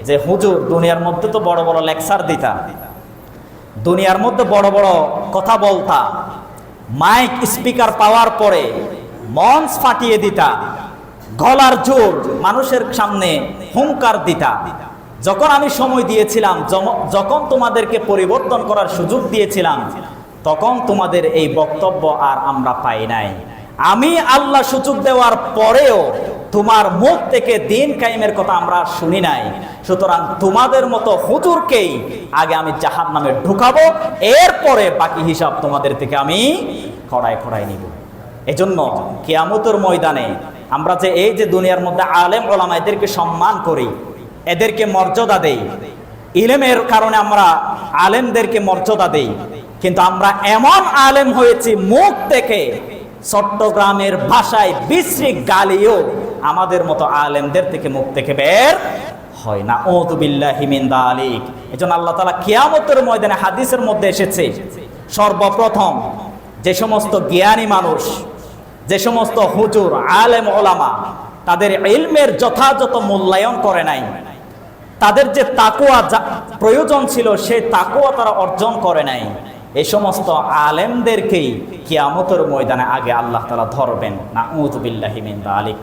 যে হুজুর দুনিয়ার মধ্যে তো বড় বড় লেকচার দিতা, দুনিয়ার মধ্যে বড় বড় কথা বলতা, মাইক স্পিকার পাওয়ার পরে মঞ্চ ফাটিয়ে দিতা, গলার জোর মানুষের সামনে হুঙ্কার দিতা। যখন আমি সময় দিয়েছিলাম, যখন তোমাদেরকে পরিবর্তন করার সুযোগ দিয়েছিলাম, তখন তোমাদের এই বক্তব্য আর আমরা পাই নাই। আমি আল্লাহ সুযোগ দেওয়ার পরেও তোমার মুখ থেকে দিন কায়েমের কথা আমরা শুনি নাই। সুতরাং তোমাদের মতো হুজুরকেই আগে আমি জাহান্নামে ঢুকাবো, এরপরে বাকি হিসাব তোমাদের থেকে আমি খড়ায় নিব। এজন্য কিয়ামতের ময়দানে আমরা যে এই যে দুনিয়ার মধ্যে আলেম ওলামা এদেরকে সম্মান করি, এদেরকে মর্যাদা দেই, ইলমের কারণে আমরা আলেমদেরকে মর্যাদা দেই, কিন্তু আমরা এমন আলেম হয়েছি মুখ থেকে চট্টগ্রামের ভাষায় বিশ্রী গালিও আমাদের মতো আলেমদের থেকে মুখ থেকে বের হয় না। আউযু বিল্লাহি মিন যালিক। এজন্য আল্লাহ তাআলা কিয়ামতের ময়দানে হাদিসের মধ্যে এসেছে, সর্বপ্রথম যে সমস্ত জ্ঞানী মানুষ, যে সমস্ত হুজুর আলেম ওলামা তাদের ইলমের যথাযথ মূল্যায়ন করে নাই, তাদের যে তাকওয়া প্রয়োজন ছিল সেই তাকওয়া তারা অর্জন করে নাই, এই সমস্ত আলেমদেরকেই কিয়ামতের ময়দানে আগে আল্লাহ তাআলা ধরবেন। নাউযু বিল্লাহি মিন যালিক।